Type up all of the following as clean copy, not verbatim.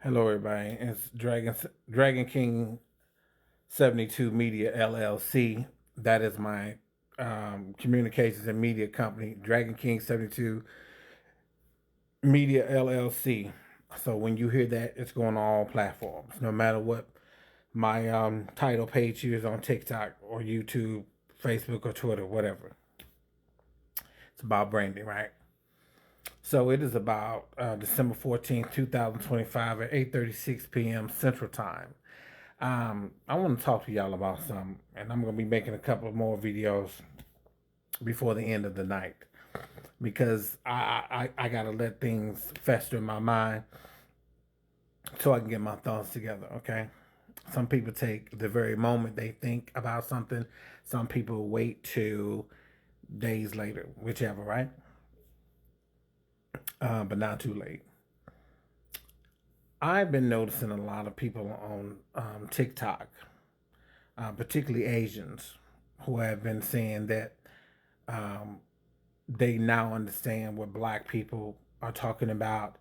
Hello, everybody. It's Dragon King 72 Media LLC. That is my communications and media company, Dragon King 72 Media LLC. So when you hear that, it's going on all platforms, no matter what my title page is on TikTok or YouTube, Facebook, or Twitter, whatever. It's about branding, right? So it is about December 14th, 2025 at 8:36 p.m. Central Time. I want to talk to y'all about something, and I'm going to be making a couple of more videos before the end of the night because I got to let things fester in my mind so I can get my thoughts together, okay? Some people take the very moment they think about something. Some people wait till days later, whichever, right? But not too late. I've been noticing a lot of people on TikTok, particularly Asians, who have been saying that um, they now understand what black people are talking about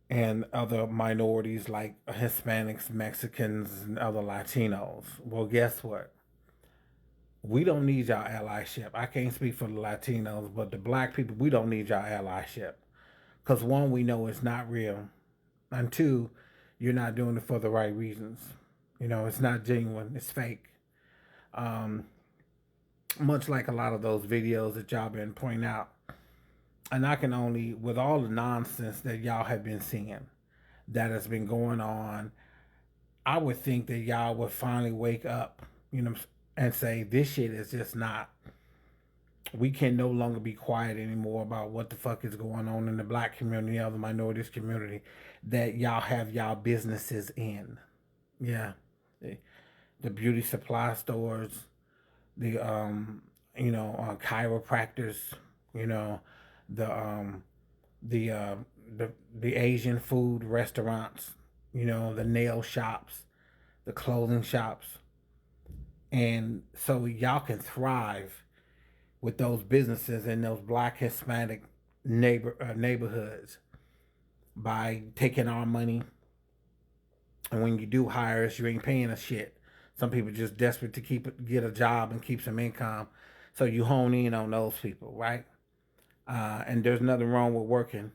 and other minorities like Hispanics, Mexicans, and other Latinos. Well, guess what? We don't need y'all allyship. I can't speak for the Latinos, but the black people, we don't need y'all allyship. Because one, we know it's not real. And two, you're not doing it for the right reasons. You know, it's not genuine, it's fake. Um, Much like a lot of those videos that y'all been pointing out. And I can only, with all the nonsense that y'all have been seeing that has been going on, I would think that y'all would finally wake up, you know, and say, this shit is just not, we can no longer be quiet anymore about what the fuck is going on in the black community or the minorities community that y'all have y'all businesses in. Yeah. The beauty supply stores, the chiropractors, you know, the um the uh the Asian food restaurants, you know, the nail shops, the clothing shops. And so y'all can thrive with those businesses in those black Hispanic neighborhoods by taking our money. And when you do hire us, you ain't paying us shit. Some people just desperate to get a job and keep some income. So you hone in on those people, right? And there's nothing wrong with working,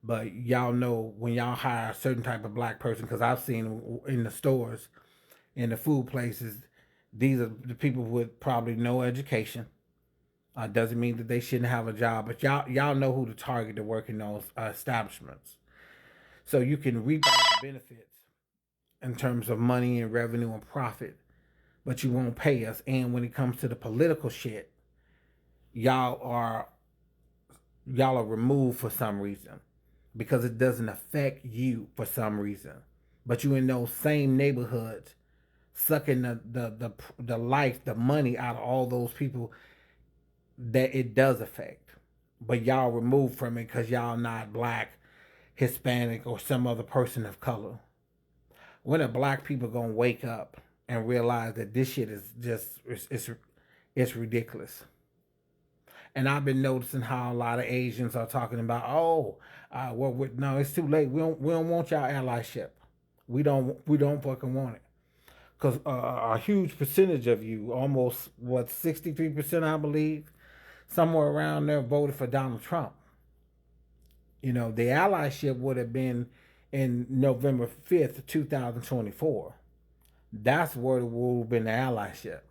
but y'all know when y'all hire a certain type of black person, because I've seen in the stores, in the food places, these are the people with probably no education. Doesn't mean that they shouldn't have a job, but y'all know who to target to work in those establishments. So you can reap all the benefits in terms of money and revenue and profit, but you won't pay us. And when it comes to the political shit, y'all are y'all are removed for some reason because it doesn't affect you for some reason. But you in those same neighborhoods sucking the life, the money out of all those people that it does affect. But y'all removed from it because y'all not black, Hispanic, or some other person of color. When are black people gonna wake up and realize that this shit is just it's ridiculous? And I've been noticing how a lot of Asians are talking about, oh, no, it's too late. We don't want y'all allyship. We don't fucking want it because a huge percentage of you, almost what 63%, I believe, somewhere around there, voted for Donald Trump. You know, the allyship would have been in November 5th, 2024. That's where it would have been the allyship.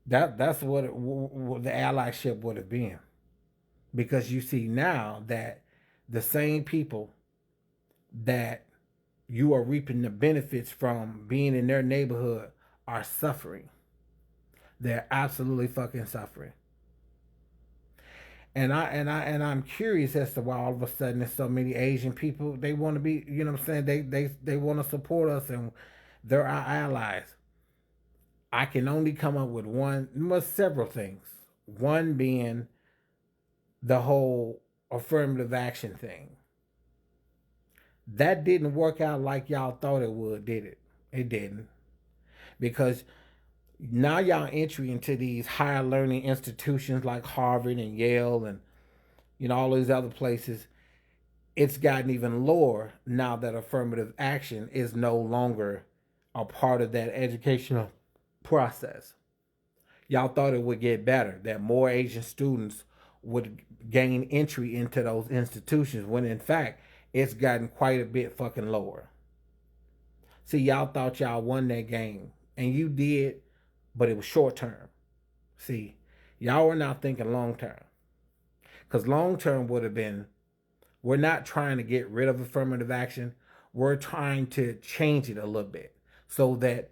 That's what the allyship would have been. Because you see now that the same people that you are reaping the benefits from being in their neighborhood are suffering. They're absolutely fucking suffering. And I'm curious as to why all of a sudden there's so many Asian people. They want to be, you know what I'm saying? They want to support us and they're our allies. I can only come up with one, well, several things. One being the whole affirmative action thing. That didn't work out like y'all thought it would, did it? It didn't. Because now y'all entry into these higher learning institutions like Harvard and Yale and all these other places, it's gotten even lower now that affirmative action is no longer a part of that educational process. Y'all thought it would get better, that more Asian students would gain entry into those institutions, when in fact, it's gotten quite a bit fucking lower. See, y'all thought y'all won that game, and you did, but it was short term. See, y'all were not thinking long term. Because long term would have been, we're not trying to get rid of affirmative action. We're trying to change it a little bit so that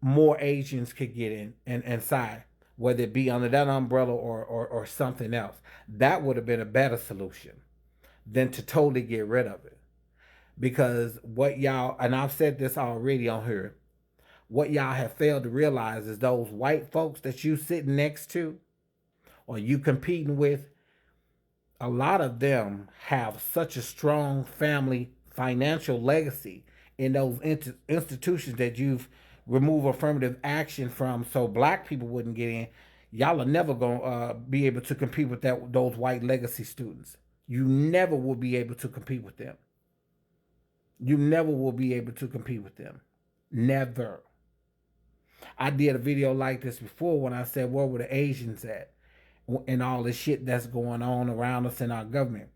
more Asians could get in and inside, whether it be under that umbrella or something else. That would have been a better solution than to totally get rid of it. Because what y'all, and I've said this already on here, what y'all have failed to realize is those white folks that you sitting next to or you competing with, a lot of them have such a strong family financial legacy in those institutions that you've removed affirmative action from, so black people wouldn't get in. Y'all are never gonna be able to compete with those white legacy students. You never will be able to compete with them. You never will be able to compete with them. Never. I did a video like this before when I said, where were the Asians at? And all the shit that's going on around us in our government.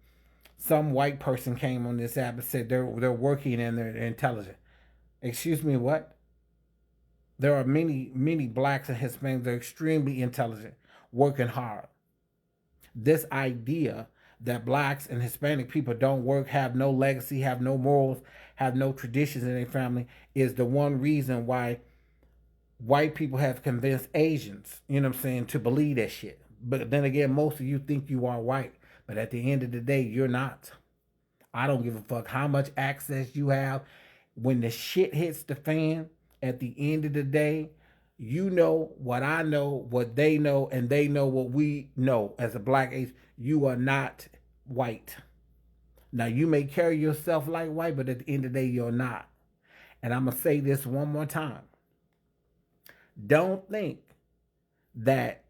Some white person came on this app and said they're working and they're intelligent. Excuse me, what? There are many blacks and Hispanics that are extremely intelligent, working hard. This idea that blacks and Hispanic people don't work, have no legacy, have no morals, have no traditions in their family is the one reason why white people have convinced Asians, you know what I'm saying, to believe that shit. But then again, most of you think you are white. But at the end of the day, you're not. I don't give a fuck how much access you have. When the shit hits the fan, at the end of the day, you know what I know, what they know, and they know what we know as a black age. You are not white. Now, you may carry yourself like white, but at the end of the day, you're not. And I'm going to say this one more time. Don't think that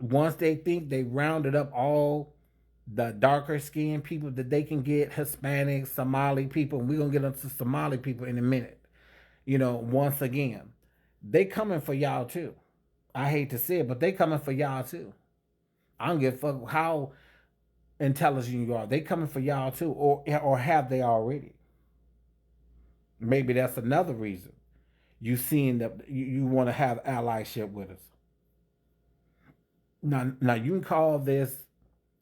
once they think they rounded up all the darker skinned people that they can get, Hispanic, Somali people, and we're going to get into Somali people in a minute. You know, once again, they coming for y'all too. I hate to say it, but they coming for y'all too. I don't give a fuck how intelligent you are. They coming for y'all too, or have they already? Maybe that's another reason you seeing that you want to have allyship with us. Now you can call this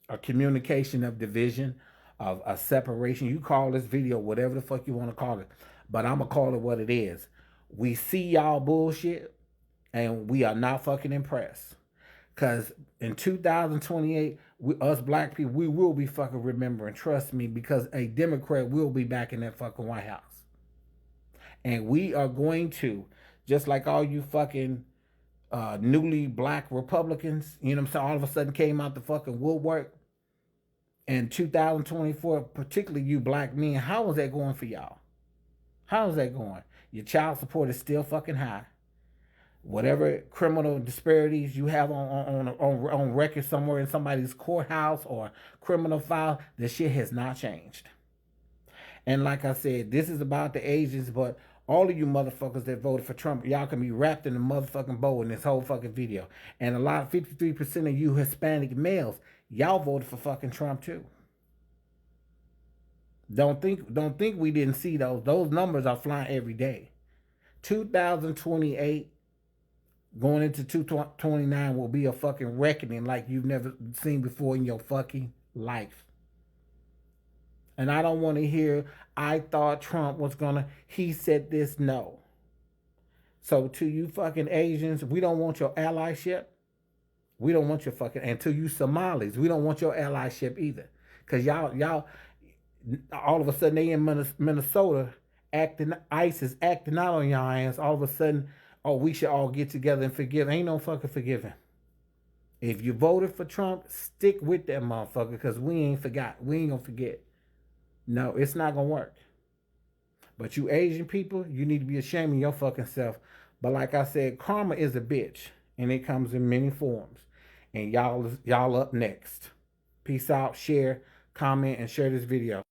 a communication of division, of a separation. You call this video whatever the fuck you want to call it, but I'm gonna call it what it is. We see y'all bullshit, and we are not fucking impressed. Cause in 2028, us black people, we will be fucking remembering. Trust me, because a Democrat will be back in that fucking White House, and we are going to, just like all you fucking newly black Republicans, you know what I'm saying, all of a sudden came out the fucking woodwork in 2024, particularly you black men. How is that going for y'all? How is that going? Your child support is still fucking high. Whatever criminal disparities you have on record somewhere in somebody's courthouse or criminal file, the shit has not changed. And like I said, this is about the Asians, but all of you motherfuckers that voted for Trump, y'all can be wrapped in the motherfucking bow in this whole fucking video. And a lot, 53% of you Hispanic males, y'all voted for fucking Trump too. Don't think we didn't see those. Those numbers are flying every day. 2028 going into 2029 will be a fucking reckoning like you've never seen before in your fucking life. And I don't want to hear, I thought Trump was gonna, he said this, no. So to you fucking Asians, we don't want your allyship. We don't want your fucking, and to you Somalis, we don't want your allyship either. Cause y'all, all of a sudden they in Minnesota acting, ICE is acting out on y'all ass. All of a sudden, oh, we should all get together and forgive. Ain't no fucking forgiving. If you voted for Trump, stick with that motherfucker, because we ain't forgot. We ain't gonna forget. No, it's not gonna work. But you Asian people, you need to be ashamed of your fucking self. But like I said, karma is a bitch, and it comes in many forms. And y'all up next. Peace out, share, comment, and share this video.